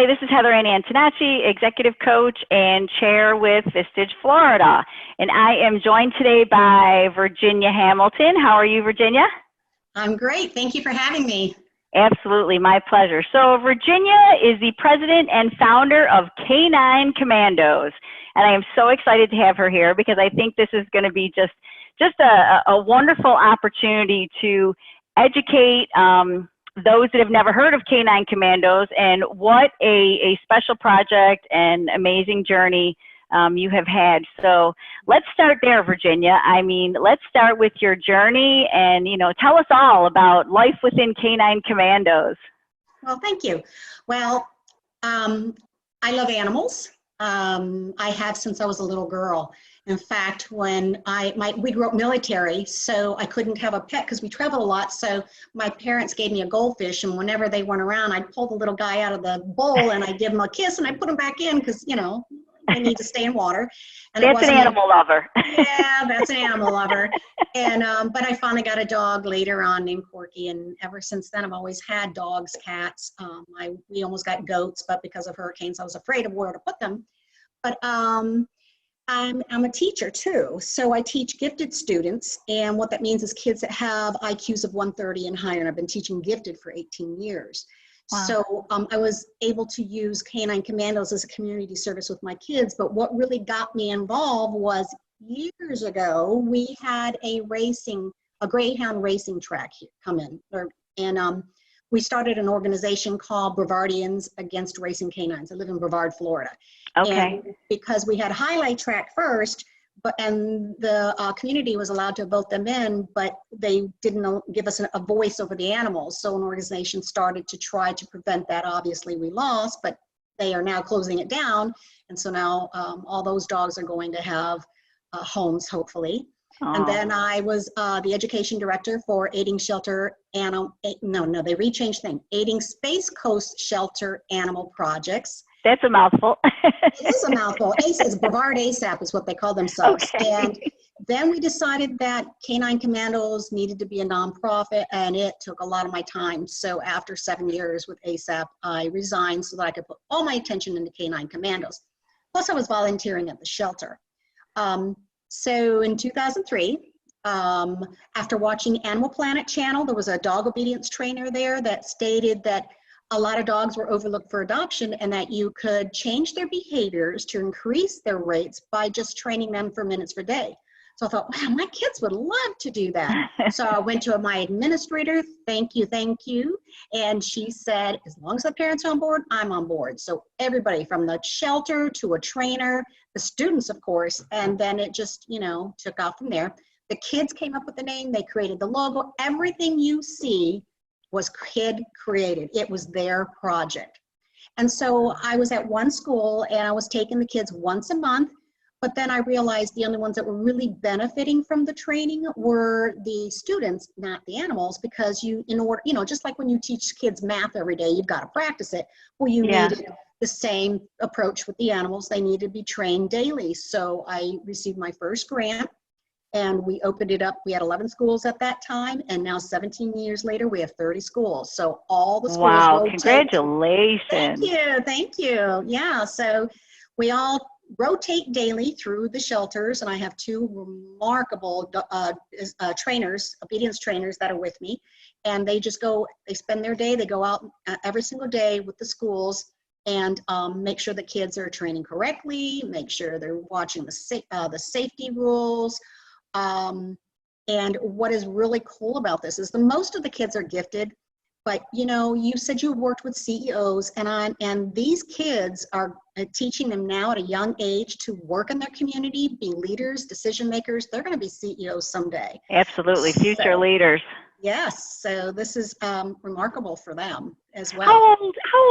Hi, this is Heather Ann Antonacci, Executive Coach and Chair with Vistage, Florida. And I am joined today by Virginia Hamilton. How are you, Virginia? I'm great. Thank you for having me. Absolutely, my pleasure. So Virginia is the president and founder of K9 Commandos. And I am so excited to have her here because I think this is going to be just a wonderful opportunity to educate those that have never heard of K9 Commandos and what a special project and amazing journey you have had. So let's start there, Virginia. I mean, let's start with your journey and, tell us all about life within K9 Commandos. Well, thank you. Well, I love animals. I have since I was a little girl. In fact, when we grew up military, so I couldn't have a pet because we traveled a lot. So my parents gave me a goldfish, and whenever they weren't around, I'd pull the little guy out of the bowl and I'd give him a kiss and I'd put him back in because, they need to stay in water. And that's an animal lover. Yeah, that's an animal lover. And but I finally got a dog later on named Corky, and ever since then I've always had dogs, cats. We almost got goats, but because of hurricanes, I was afraid of where to put them. But I'm a teacher too, so I teach gifted students, and what that means is kids that have IQs of 130 and higher, and I've been teaching gifted for 18 years. Wow. So I was able to use K9 Commandos as a community service with my kids, but what really got me involved was years ago, we had a Greyhound racing track here come in, and we started an organization called Brevardians Against Racing Canines. I live in Brevard, Florida. Okay. And because we had a highlight track first, and the community was allowed to vote them in, but they didn't give us a voice over the animals. So an organization started to try to prevent that. Obviously we lost, but they are now closing it down. And so now all those dogs are going to have homes, hopefully. Aww. And then I was the education director for Aiding Shelter Animal, they rechanged things, Aiding Space Coast Shelter Animal Projects. That's a mouthful. It is a mouthful. It's Brevard ASAP is what they call themselves. Okay. And then we decided that K9 Commandos needed to be a nonprofit, and it took a lot of my time. So after 7 years with ASAP, I resigned so that I could put all my attention into K9 Commandos. Plus I was volunteering at the shelter. So in 2003, after watching Animal Planet channel, there was a dog obedience trainer there that stated that a lot of dogs were overlooked for adoption and that you could change their behaviors to increase their rates by just training them for minutes per day. So I thought, wow, my kids would love to do that. So I went to my administrator, thank you. And she said, as long as the parents are on board, I'm on board. So everybody from the shelter to a trainer, the students, of course, and then it just, took off from there. The kids came up with the name, they created the logo, everything you see was kid created. It was their project. And so I was at one school and I was taking the kids once a month, but then I realized the only ones that were really benefiting from the training were the students, not the animals, because just like when you teach kids math every day, you've got to practice it. Well, you needed the same approach with the animals. They needed to be trained daily. So I received my first grant, and we opened it up. We had 11 schools at that time, and now 17 years later, we have 30 schools. So all the schools Wow, congratulations. Thank you. Yeah, so we all rotate daily through the shelters, and I have two remarkable trainers, obedience trainers that are with me, and they just they spend their day, they go out every single day with the schools and make sure the kids are training correctly, make sure they're watching the safety rules. And what is really cool about this is most of the kids are gifted, but you said you worked with CEOs, and these kids are teaching them now at a young age to work in their community, be leaders, decision makers. They're going to be CEOs someday. Absolutely, future leaders. Yes, so this is remarkable for them as well. How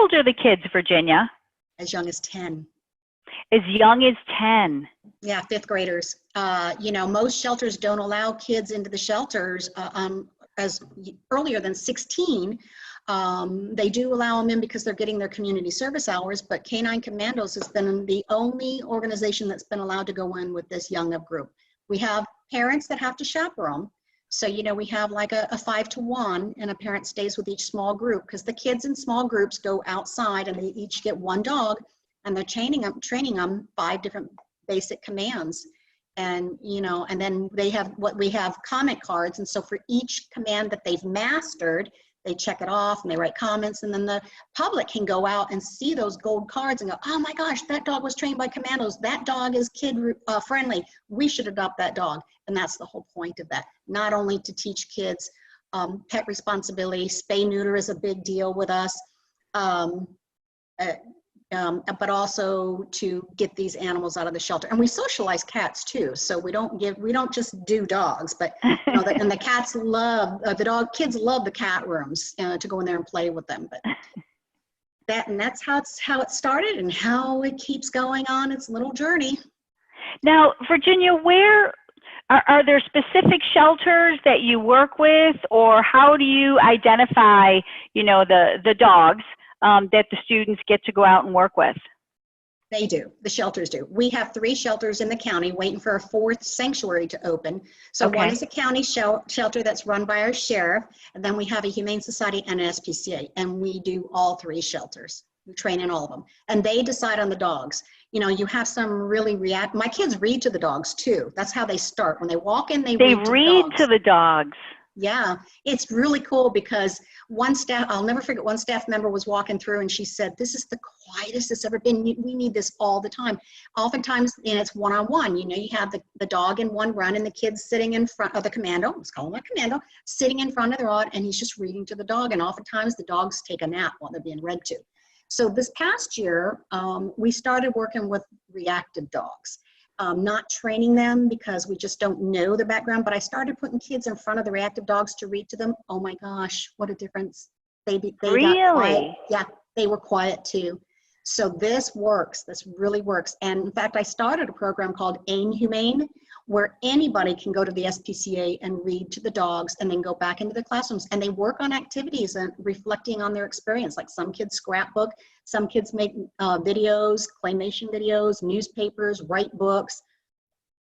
old are the kids, Virginia? As young as 10. As young as 10. Yeah, fifth graders. Most shelters don't allow kids into the shelters as earlier than 16. They do allow them in because they're getting their community service hours, but K9 Commandos has been the only organization that's been allowed to go in with this young of group. We have parents that have to chaperone. So, you know, we have like a 5-to-1, and a parent stays with each small group, because the kids in small groups go outside and they each get one dog, and they're training them 5 different basic commands. And, you know, and then we have comment cards. And so for each command that they've mastered, they check it off and they write comments, and then the public can go out and see those gold cards and go, oh my gosh, that dog was trained by Commandos. That dog is kid friendly. We should adopt that dog. And that's the whole point of that. Not only to teach kids pet responsibility, spay neuter is a big deal with us, but also to get these animals out of the shelter. And we socialize cats too. So we don't just do dogs, but you know, and the cats love, kids love the cat rooms to go in there and play with them. But that's how it started and how it keeps going on its little journey. Now, Virginia, where are there specific shelters that you work with, or how do you identify, you know, the dogs that the students get to go out and work with? They do. The shelters do. We have 3 shelters in the county waiting for a 4th sanctuary to open. So Okay. One is a county shelter that's run by our sheriff, and then we have a Humane Society and an SPCA, and we do all 3 shelters. We train in all of them, and they decide on the dogs. You know, you have some really my kids read to the dogs too. That's how they start. When they walk in, they read to the dogs. Yeah, it's really cool, because I'll never forget, one staff member was walking through and she said, this is the quietest it's ever been. We need this all the time. Oftentimes, and it's one-on-one, you know, you have the dog in one run and the kid's sitting in front of the commando, let's call him a commando, sitting in front of the rod, and he's just reading to the dog. And oftentimes the dogs take a nap while they're being read to. So this past year, we started working with reactive dogs. Not training them because we just don't know the background, but I started putting kids in front of the reactive dogs to read to them. Oh my gosh, what a difference. They really? got quiet. Yeah, they were quiet too. So this works, this really works. And in fact, I started a program called AIM Humane, where anybody can go to the SPCA and read to the dogs and then go back into the classrooms, and they work on activities and reflecting on their experience. Like some kids scrapbook, some kids make videos, claymation videos, newspapers, write books,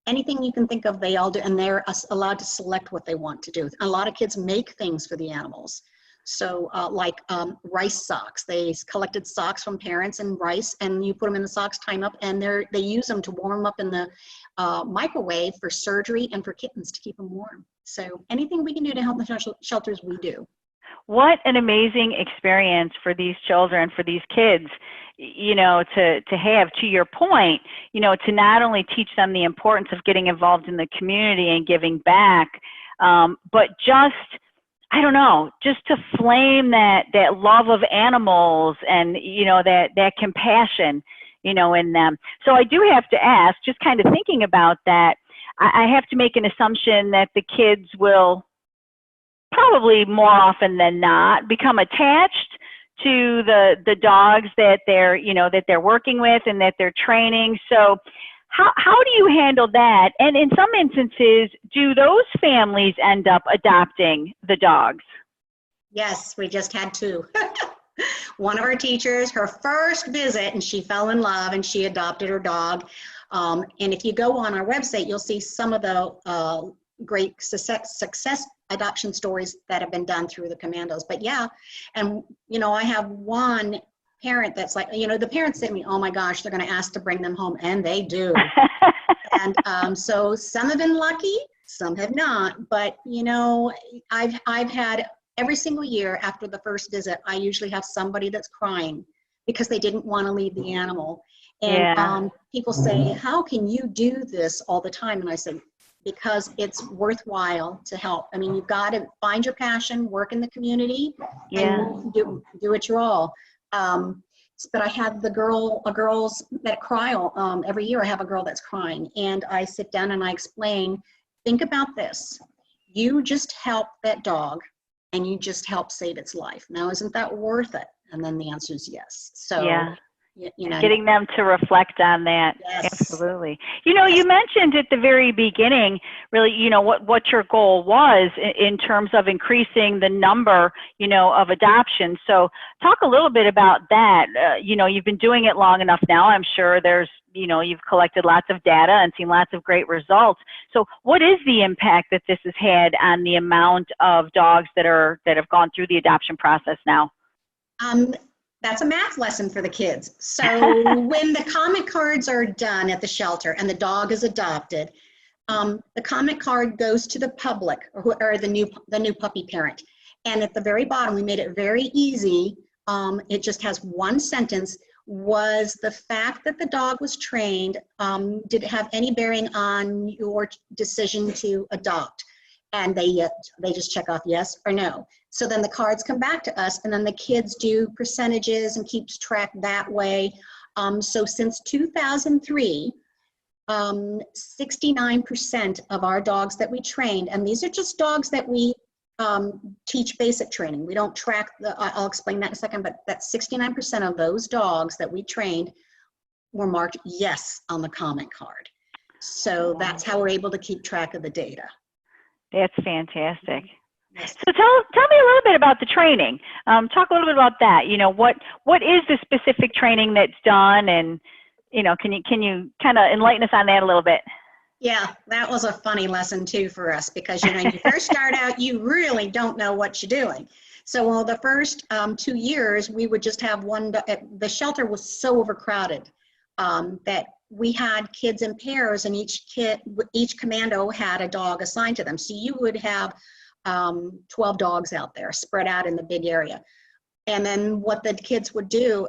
anything you can think of, they all do, and they're allowed to select what they want to do. A lot of kids make things for the animals. So like rice socks, they collected socks from parents and rice, and you put them in the socks, tie them up, and they use them to warm them up in the microwave for surgery and for kittens to keep them warm. So anything we can do to help the shelters, we do. What an amazing experience for these children, for these kids, you know, to have, to your point, you know, to not only teach them the importance of getting involved in the community and giving back, but just, I don't know, just to flame that love of animals and, you know, that compassion, you know, in them. So I do have to ask, just kind of thinking about that, I have to make an assumption that the kids will probably more often than not become attached to the dogs that they're working with and that they're training. So how do you handle that? And in some instances, do those families end up adopting the dogs? Yes, we just had 2. One of our teachers, her first visit, and she fell in love and she adopted her dog. And if you go on our website, you'll see some of the great success adoption stories that have been done through the Commandos. But yeah, and you know, I have one parent that's like, you know, the parents say to me, oh my gosh, they're going to ask to bring them home, and they do. And so some have been lucky, some have not, but you know, I've had every single year after the first visit, I usually have somebody that's crying because they didn't want to leave the animal. And people say, how can you do this all the time? And I said, because it's worthwhile to help. I mean, you've got to find your passion, work in the community, and do it your all. But I have girls that cry every year. I have a girl that's crying, and I sit down and I explain, think about this. You just help that dog, and you just help save its life. Now, isn't that worth it? And then the answer is yes. So you know. Getting them to reflect on that. Yes. Absolutely. You know, you mentioned at the very beginning, really, you know, what your goal was in terms of increasing the number, you know, of adoptions. So talk a little bit about that. You know, you've been doing it long enough now. I'm sure there's, you know, you've collected lots of data and seen lots of great results. So what is the impact that this has had on the amount of dogs that have gone through the adoption process now? That's a math lesson for the kids. So when the comment cards are done at the shelter and the dog is adopted, the comment card goes to the public or the new puppy parent. And at the very bottom, we made it very easy. It just has one sentence. Was the fact that the dog was trained, did it have any bearing on your decision to adopt? And they just check off yes or no. So then the cards come back to us, and then the kids do percentages and keeps track that way. So since 2003, 69% of our dogs that we trained, and these are just dogs that we teach basic training. We don't track I'll explain that in a second, but that 69% of those dogs that we trained were marked yes on the comment card. So that's how we're able to keep track of the data. That's fantastic. Yes. So tell me a little bit about the training. Talk a little bit about that. You know, what is the specific training that's done, and you know, can you kind of enlighten us on that a little bit? Yeah, that was a funny lesson too for us, because you know, when you first start out, you really don't know what you're doing. So the first 2 years, we would just have one. The shelter was so overcrowded that we had kids in pairs, and each commando had a dog assigned to them. So you would have 12 dogs out there spread out in the big area. And then what the kids would do,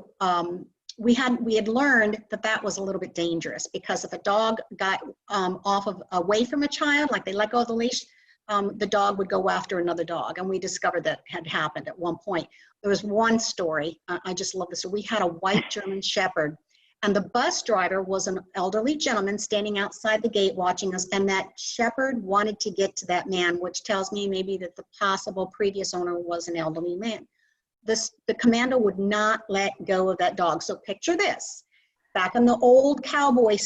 we had learned that was a little bit dangerous, because if a dog got away from a child, like they let go of the leash, the dog would go after another dog. And we discovered that had happened at one point. There was one story, I just love this. So we had a white German Shepherd, and the bus driver was an elderly gentleman standing outside the gate watching us, and that shepherd wanted to get to that man, which tells me maybe that the possible previous owner was an elderly man. The commando would not let go of that dog. So picture this, back in the old cowboy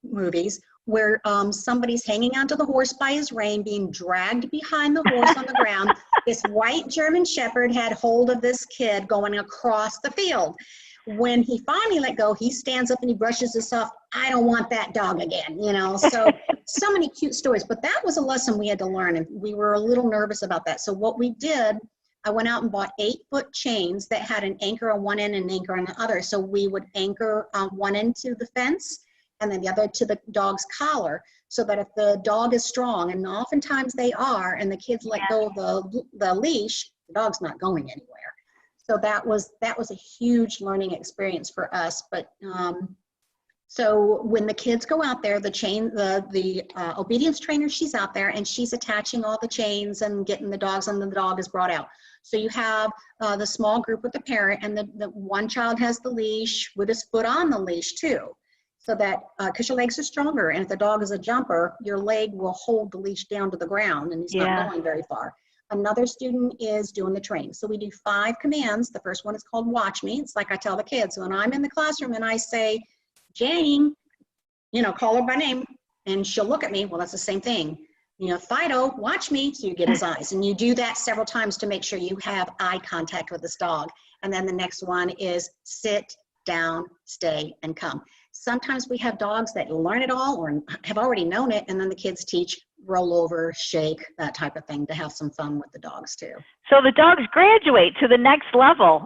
movies, where somebody's hanging onto the horse by his rein, being dragged behind the horse on the ground. This white German Shepherd had hold of this kid going across the field. When he finally let go, he stands up and he brushes himself. I don't want that dog again, you know. So many cute stories, but that was a lesson we had to learn, and we were a little nervous about that. So what we did, I went out and bought 8-foot chains that had an anchor on one end and an anchor on the other. So we would anchor one end to the fence and then the other to the dog's collar, so that if the dog is strong, and oftentimes they are, and the kids let go of the leash, the dog's not going anywhere. So that was a huge learning experience for us. But so when the kids go out there, the obedience trainer, she's out there and she's attaching all the chains and getting the dogs, and then the dog is brought out. So you have the small group with the parent, and the one child has the leash with his foot on the leash too. So that, because your legs are stronger, and if the dog is a jumper, your leg will hold the leash down to the ground, and he's not going very far. Another student is doing the training. So we do 5 commands. The first one is called watch me. It's like I tell the kids, when I'm in the classroom and I say, Jane, you know, call her by name, and she'll look at me. Well, that's the same thing. You know, Fido, watch me. So you get his eyes, and you do that several times to make sure you have eye contact with this dog. And then the next one is sit, down, stay, and come. Sometimes we have dogs that learn it all or have already known it, and then the kids teach roll over, shake, that type of thing, to have some fun with the dogs too. So the dogs graduate to the next level.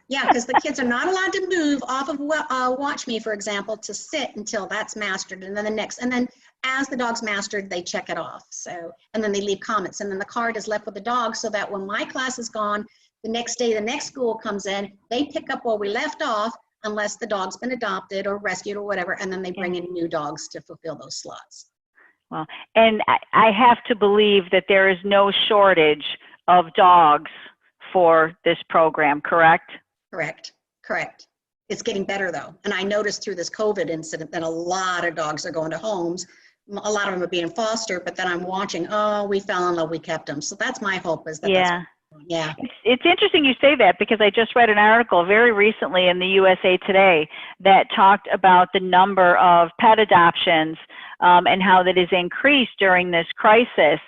Yeah, because the kids are not allowed to move off of watch me, for example, to sit until that's mastered, and then the next, and then as the dog's mastered, they check it off. So, and then they leave comments, and then the card is left with the dog, so that when my class is gone, the next day, the next school comes in, they pick up where we left off, unless the dog's been adopted or rescued or whatever, and then they bring in new dogs to fulfill those slots. Well, and I have to believe that there is no shortage of dogs for this program, correct? Correct. It's getting better though. And I noticed through this COVID incident that a lot of dogs are going to homes. A lot of them are being fostered, but then I'm watching, oh, we fell in love, we kept them. So that's my hope, is that that's Yeah. It's interesting you say that, because I just read an article very recently in the USA Today that talked about the number of pet adoptions and how that is increased during this crisis.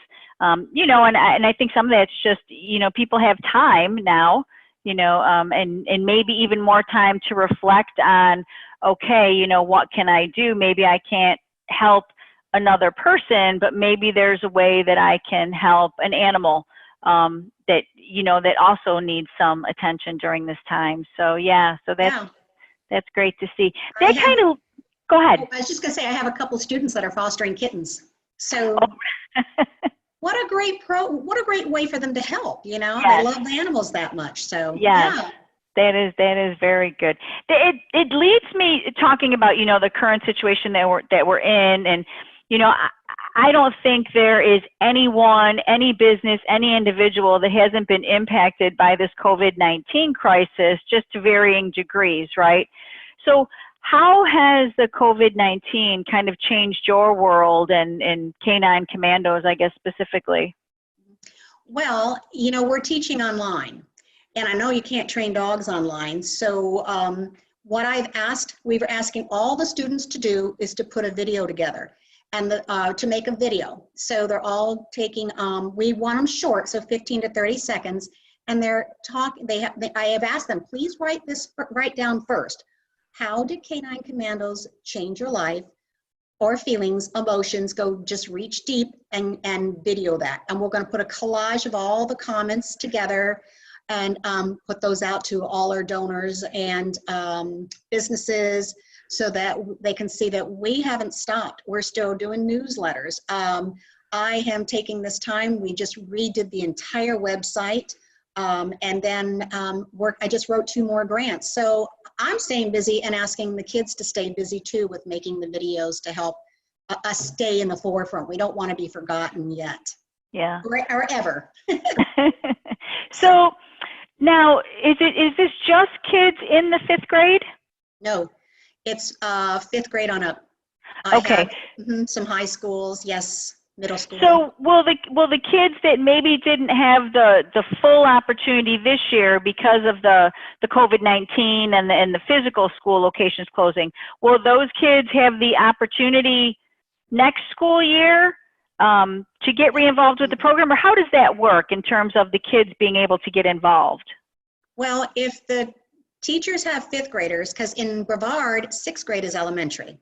You know, and I think some of that's just, you know, people have time now, you know, and maybe even more time to reflect on, okay, you know, what can I do? Maybe I can't help another person, but maybe there's a way that I can help an animal that, you know, that also needs some attention during this time. So yeah, so that's great to see. That kind of, go ahead. I was just gonna say, I have a couple students that are fostering kittens. So what a great way for them to help, you know, Yes. they love the animals that much. So Yes. yeah. That is very good. It leads me talking about, you know, the current situation that we're in, and, you know, I don't think there is anyone, any business, any individual that hasn't been impacted by this COVID-19 crisis, just to varying degrees, right? So how has the COVID-19 kind of changed your world and Canine Commandos, I guess, specifically? Well, you know, we're teaching online, and I know you can't train dogs online. So what we were asking all the students to do is to put a video together, and to make a video. So they're all taking, we want them short, so 15 to 30 seconds, and they're talking, I have asked them, please write down first, how did Canine Commandos change your life, or feelings, emotions, just reach deep and video that. And we're gonna put a collage of all the comments together and put those out to all our donors and businesses, so that they can see that we haven't stopped. We're still doing newsletters. I am taking this time, we just redid the entire website, and then I just wrote 2 more grants. So I'm staying busy and asking the kids to stay busy too with making the videos to help us stay in the forefront. We don't want to be forgotten yet. Yeah. Or ever. So now, is this just kids in the 5th grade? No, it's 5th grade on up. Okay. Some high schools, yes, middle school. So will the kids that maybe didn't have the full opportunity this year because of the COVID-19 and the physical school locations closing, will those kids have the opportunity next school year to get re-involved with the program, or how does that work in terms of the kids being able to get involved? Well, if the teachers have 5th graders, because in Brevard, 6th grade is elementary.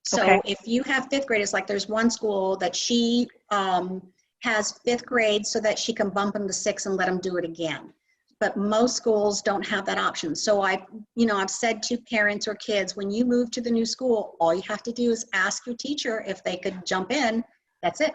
So Okay. if you have 5th graders, like there's one school that she has 5th grade so that she can bump them to 6 and let them do it again. But most schools don't have that option. So I've said to parents or kids, when you move to the new school, all you have to do is ask your teacher if they could jump in. That's it.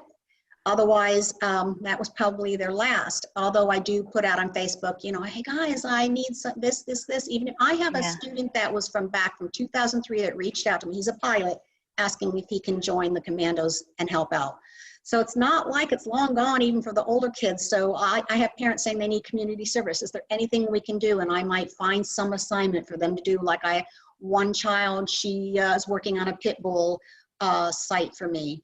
Otherwise, that was probably their last. Although I do put out on Facebook, you know, hey guys, I need this. Even if I have a student that was back from 2003 that reached out to me, he's a pilot, asking if he can join the Commandos and help out. So it's not like it's long gone even for the older kids. So I have parents saying they need community service. Is there anything we can do? And I might find some assignment for them to do. Like one child, she is working on a pit bull site for me.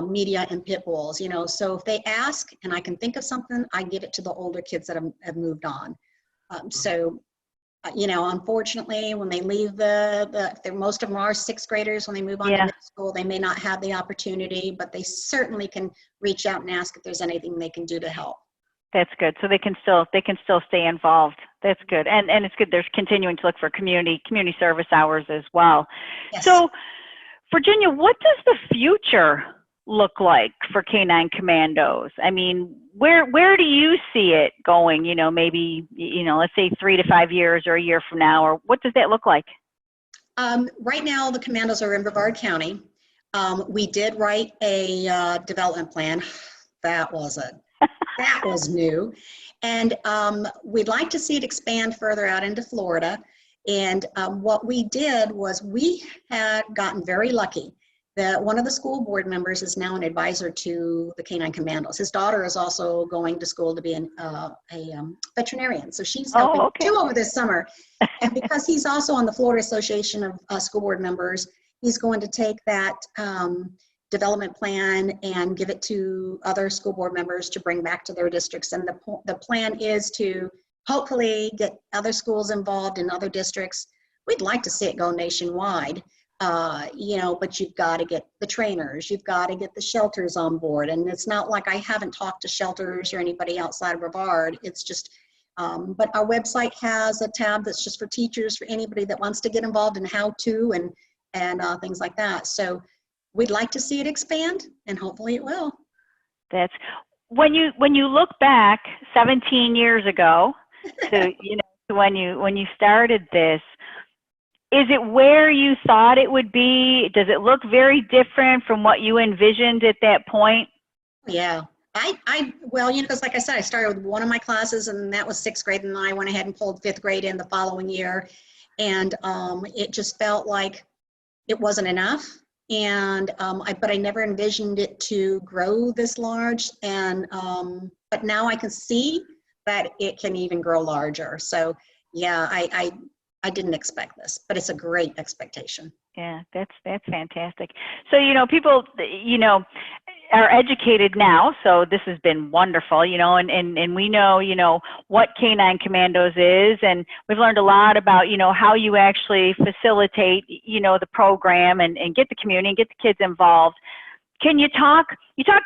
Media and pit bulls, you know, so if they ask and I can think of something, I give it to the older kids that have moved on. You know, unfortunately, when they leave most of them are 6th graders, when they move on to middle school, they may not have the opportunity, but they certainly can reach out and ask if there's anything they can do to help. That's good. So they can still stay involved. That's good. And it's good. There's continuing to look for community service hours as well. Yes. So Virginia, what does the future look like for Canine Commandos? I mean, where do you see it going? You know, maybe, you know, let's say 3 to 5 years or a year from now, or what does that look like? Right now, the Commandos are in Brevard County. We did write a development plan. That was new. And we'd like to see it expand further out into Florida. And what we did was we had gotten very lucky that one of the school board members is now an advisor to the Canine Commandos. His daughter is also going to school to be a veterinarian. So she's helping too over this summer. And because he's also on the Florida Association of School Board Members, he's going to take that development plan and give it to other school board members to bring back to their districts. And the plan is to hopefully get other schools involved in other districts. We'd like to see it go nationwide, you know, but you've got to get the trainers, you've got to get the shelters on board. And it's not like I haven't talked to shelters or anybody outside of Brevard. It's just, but our website has a tab that's just for teachers, for anybody that wants to get involved in how to and things like that. So we'd like to see it expand, and hopefully it will. That's when you look back 17 years ago to, you know, to when you started this. Is it where you thought it would be? Does it look very different from what you envisioned at that point? Yeah, well, you know, because like I said, I started with one of my classes, and that was 6th grade, and then I went ahead and pulled 5th grade in the following year, and it just felt like it wasn't enough, and but I never envisioned it to grow this large, and but now I can see that it can even grow larger. So yeah, I didn't expect this, but it's a great expectation. Yeah, that's fantastic. So, you know, people, you know, are educated now, so this has been wonderful, you know, and we know, you know, what K9 Commandos is, and we've learned a lot about, you know, how you actually facilitate, you know, the program and get the community and get the kids involved. Can you talked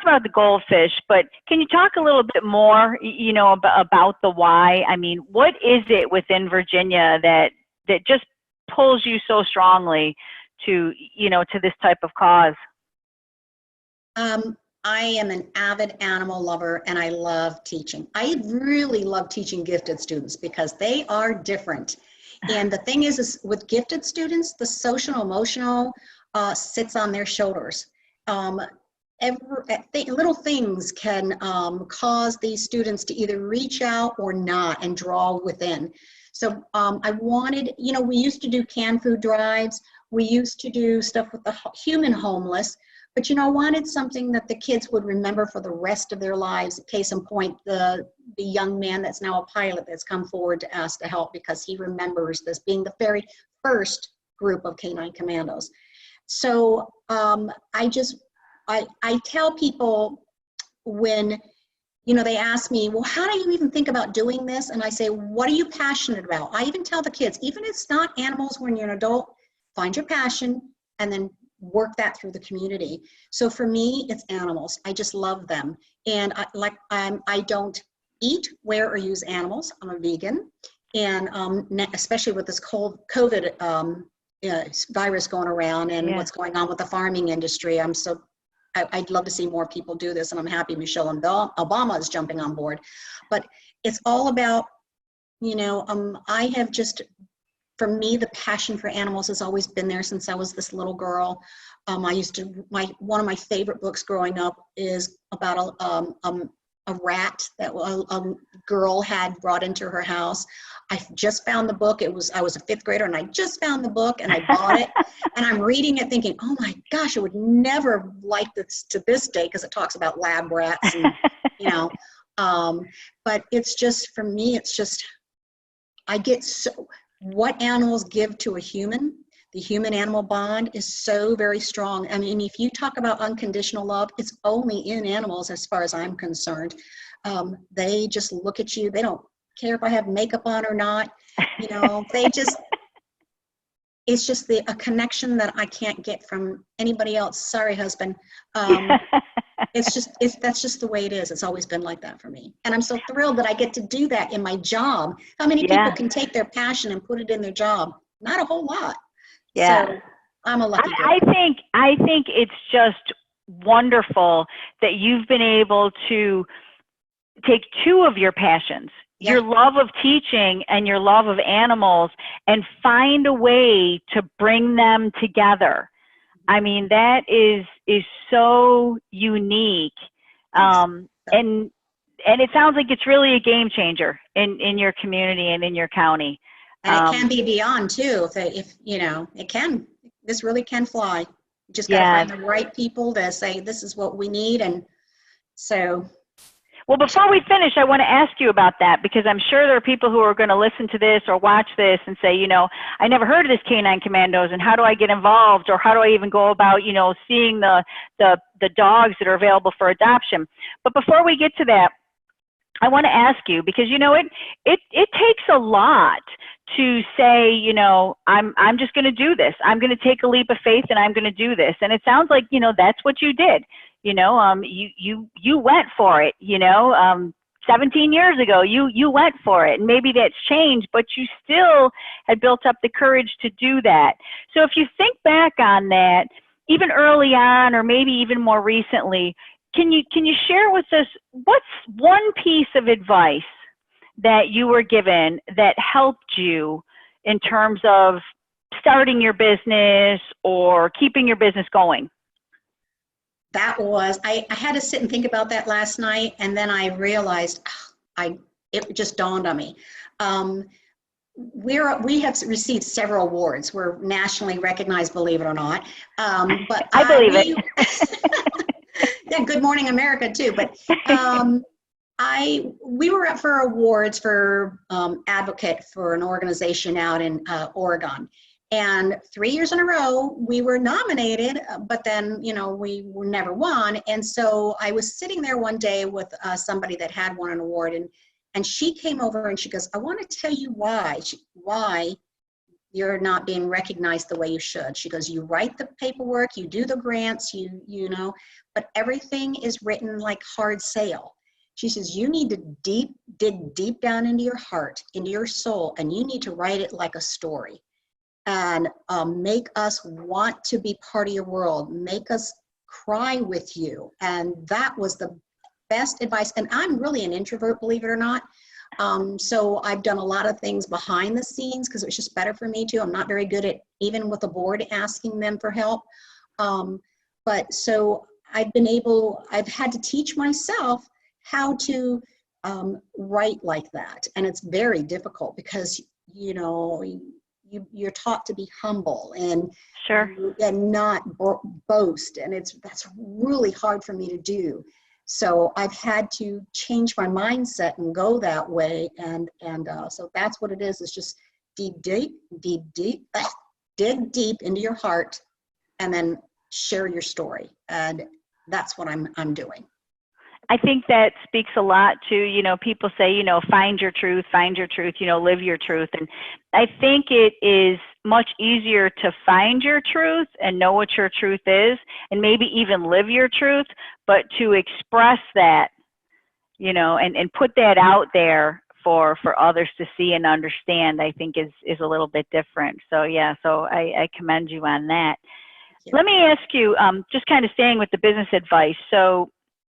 about the goldfish, but can you talk a little bit more, you know, about the why? I mean, what is it within Virginia that just pulls you so strongly to, you know, to this type of cause? I am an avid animal lover, and I love teaching. I really love teaching gifted students because they are different. And the thing is with gifted students, the social emotional sits on their shoulders. Little things can cause these students to either reach out or not and draw within. So I wanted, you know, we used to do canned food drives. We used to do stuff with the human homeless, but, you know, I wanted something that the kids would remember for the rest of their lives. Case in point, the young man that's now a pilot that's come forward to ask to help because he remembers this being the very first group of K9 Commandos. So I tell people when, you know, they ask me, well, how do you even think about doing this? And I say, what are you passionate about? I even tell the kids, even if it's not animals when you're an adult, find your passion and then work that through the community. So for me, it's animals. I just love them. And I don't eat, wear, or use animals. I'm a vegan. And especially with this COVID virus going around and what's going on with the farming industry, I'd love to see more people do this, and I'm happy Michelle Obama is jumping on board. But it's all about, you know, I have just, for me, the passion for animals has always been there since I was this little girl. One of my favorite books growing up is about a rat that a girl had brought into her house. I just found the book. I was a 5th grader, and I just found the book, and I bought it, and I'm reading it thinking, oh my gosh, I would never like this to this day because it talks about lab rats and, you know, but it's just, for me, it's just, I get so, what animals give to a human, the human-animal bond is so very strong. I mean, if you talk about unconditional love, it's only in animals as far as I'm concerned. They just look at you. They don't care if I have makeup on or not. You know, it's just a connection that I can't get from anybody else. Sorry, husband. That's just the way it is. It's always been like that for me. And I'm so thrilled that I get to do that in my job. How many people can take their passion and put it in their job? Not a whole lot. Yeah. So I'm a lucky girl. I think it's just wonderful that you've been able to take two of your passions, your love of teaching and your love of animals, and find a way to bring them together. I mean, that is so unique. And it sounds like it's really a game changer in your community and in your county. And it can be beyond too. If you know, this really can fly. You just got to find the right people to say, this is what we need. And so. Well, before we finish, I want to ask you about that because I'm sure there are people who are going to listen to this or watch this and say, I never heard of this Canine Commandos, and how do I get involved, or how do I even go about, seeing the dogs that are available for adoption? But before we get to that, I want to ask you, because it takes a lot to say, I'm just going to do this. I'm going to take a leap of faith and I'm going to do this. And it sounds like, that's what you did. You went for it, 17 years ago, you went for it, and maybe that's changed, but you still had built up the courage to do that. So if you think back on that, even early on, or maybe even more recently, can you share with us what's one piece of advice that you were given that helped you in terms of starting your business or keeping your business going? That was, I had to sit and think about that last night, and then I realized, it just dawned on me. We have received several awards. We're nationally recognized, believe it or not. But I believe it. Yeah, Good Morning America too. But we were up for awards for advocate for an organization out in Oregon. And 3 years in a row, we were nominated, but then, we were never won. And so I was sitting there one day with somebody that had won an award, and she came over and she goes, I want to tell you why you're not being recognized the way you should. She goes, you write the paperwork, you do the grants, but everything is written like hard sale. She says, you need to dig deep down into your heart, into your soul, and you need to write it like a story. And make us want to be part of your world, make us cry with you. And that was the best advice. And I'm really an introvert, believe it or not. So I've done a lot of things behind the scenes because it was just better for me to. I'm not very good at, even with the board, asking them for help. But so I've had to teach myself how to write like that. And it's very difficult because, you're taught to be humble and sure, and not boast, and that's really hard for me to do. So I've had to change my mindset and go that way, and so that's what it is. It's just dig deep into your heart, and then share your story, and that's what I'm doing. I think that speaks a lot to, people say, find your truth, live your truth. And I think it is much easier to find your truth and know what your truth is, and maybe even live your truth, but to express that, and put that out there for others to see and understand, I think is a little bit different. So yeah, so I commend you on that. Let me ask you, just kind of staying with the business advice. So,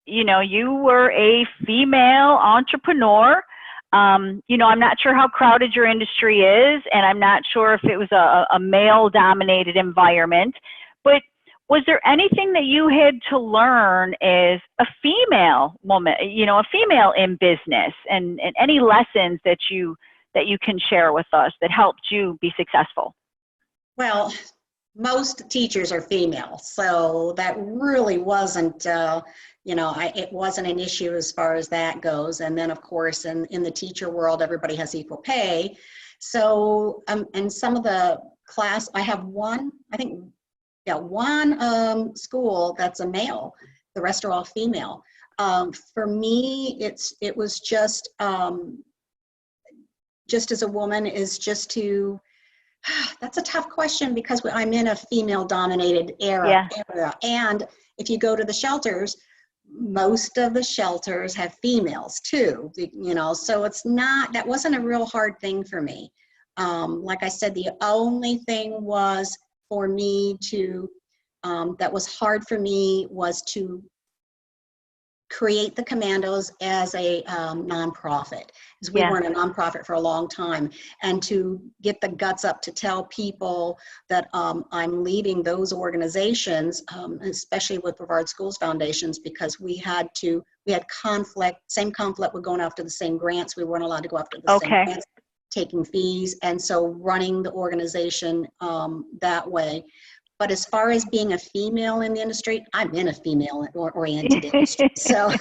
you were a female entrepreneur. I'm not sure how crowded your industry is, and I'm not sure if it was a male-dominated environment, but was there anything that you had to learn as a female woman, a female in business, and any lessons that you can share with us that helped you be successful? Well, most teachers are female, so that really wasn't, it wasn't an issue as far as that goes. And then, of course, in the teacher world, everybody has equal pay. So, and some of the class, I have one school that's a male. The rest are all female. For me, it was just as a woman, is just to. That's a tough question because I'm in a female-dominated era. And if you go to the shelters, most of the shelters have females too, so that wasn't a real hard thing for me. Like I said, the only thing was for me that was hard for me was to create the Commandos as a nonprofit, because we weren't a nonprofit for a long time, and to get the guts up to tell people that I'm leaving those organizations, especially with Brevard Schools Foundations, because we had conflict, same conflict with going after the same grants. We weren't allowed to go after the same grants, taking fees, and so running the organization that way. But as far as being a female in the industry, I'm in a female-oriented industry. So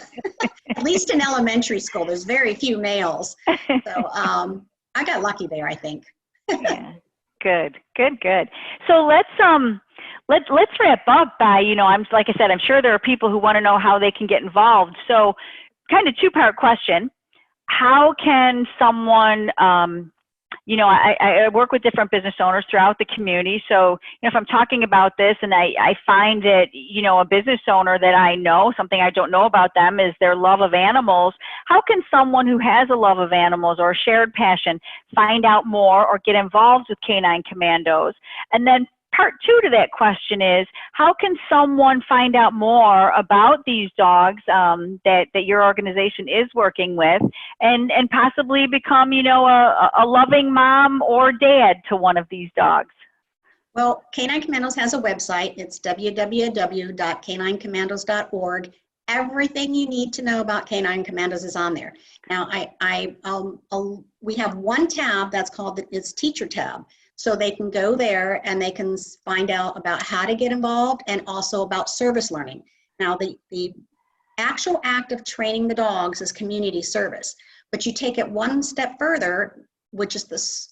at least in elementary school, there's very few males. So I got lucky there, I think. Yeah. Good. So let's wrap up by, like I said, I'm sure there are people who want to know how they can get involved. So kind of two-part question. How can someone, I work with different business owners throughout the community. So, if I'm talking about this and I find that, a business owner that I know, something I don't know about them is their love of animals. How can someone who has a love of animals or a shared passion find out more or get involved with Canine Commandos? And then part two to that question is, how can someone find out more about these dogs that your organization is working with and possibly become, a loving mom or dad to one of these dogs? Well, Canine Commandos has a website. It's www.caninecommandos.org. Everything you need to know about Canine Commandos is on there. Now, we have one tab that's called its teacher tab. So they can go there and they can find out about how to get involved and also about service learning. Now, the actual act of training the dogs is community service, but you take it one step further, which is this,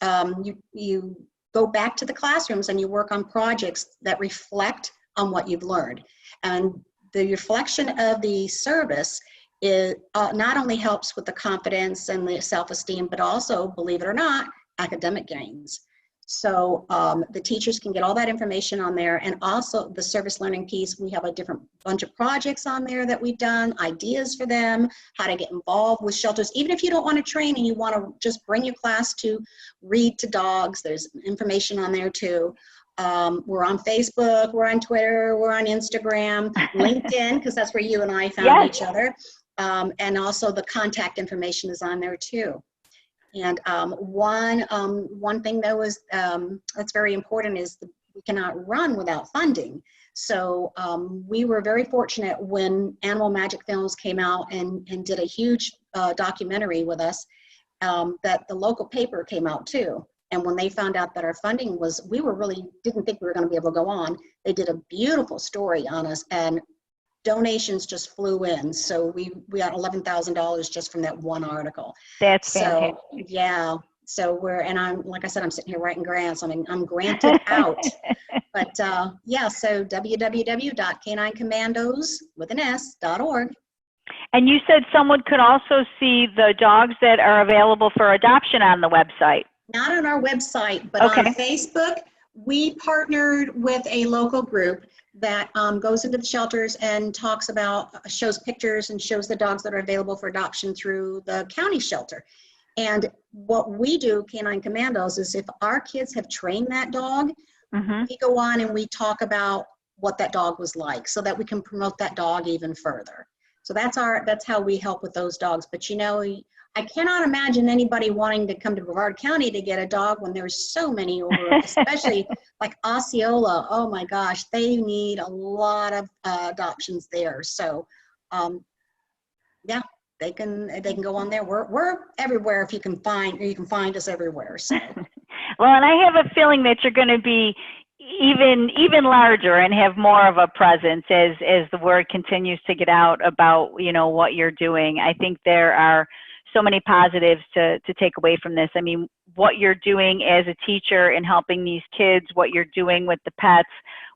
you go back to the classrooms and you work on projects that reflect on what you've learned. And the reflection of the service is not only helps with the confidence and the self-esteem, but also, believe it or not, academic gains. So the teachers can get all that information on there, and also the service learning piece. We have a different bunch of projects on there that we've done, ideas for them, how to get involved with shelters. Even if you don't want to train and you want to just bring your class to read to dogs, there's information on there too. We're on Facebook, we're on Twitter, we're on Instagram, LinkedIn, because that's where you and I found each other. And also the contact information is on there too. And one thing that was that's very important is we cannot run without funding. So we were very fortunate when Animal Magic Films came out and did a huge documentary with us, that the local paper came out too. And when they found out that our funding was, we were really didn't think we were going to be able to go on. They did a beautiful story on us, and donations just flew in. So we got $11,000 just from that one article. That's fantastic. Yeah. So I'm, like I said, I'm sitting here writing grants. I mean, I'm granted out. But yeah, so www.caninecommandos.org. And you said someone could also see the dogs that are available for adoption on the website. Not on our website, but on Facebook. We partnered with a local group that goes into the shelters and talks about, shows pictures and shows the dogs that are available for adoption through the county shelter. And what we do, Canine Commandos, is if our kids have trained that dog, we go on and we talk about what that dog was like so that we can promote that dog even further. So that's how we help with those dogs. But I cannot imagine anybody wanting to come to Brevard County to get a dog when there's so many over, especially like Osceola. Oh my gosh, they need a lot of adoptions there. So yeah, they can go on there. We're everywhere if you can find us everywhere. So. Well, and I have a feeling that you're going to be even larger and have more of a presence as the word continues to get out about what you're doing. I think there are so many positives to take away from this. I mean, what you're doing as a teacher and helping these kids, what you're doing with the pets,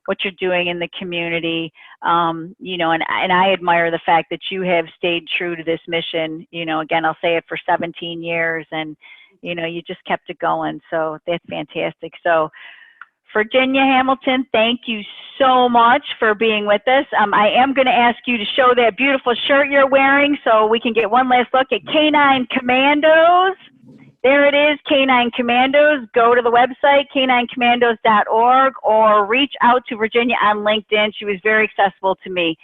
what you're doing in the community, and I admire the fact that you have stayed true to this mission. Again, I'll say it, for 17 years, and you just kept it going. So that's fantastic. So Virginia Hamilton, thank you so much for being with us. I am going to ask you to show that beautiful shirt you're wearing so we can get one last look at Canine Commandos. There it is, Canine Commandos. Go to the website, caninecommandos.org, or reach out to Virginia on LinkedIn. She was very accessible to me.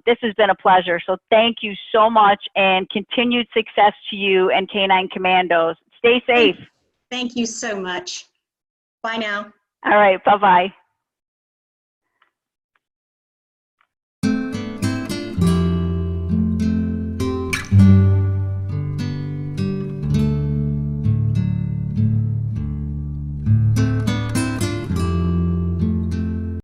This has been a pleasure. So thank you so much, and continued success to you and Canine Commandos. Stay safe. Thank you so much. Bye now. All right. Bye-bye.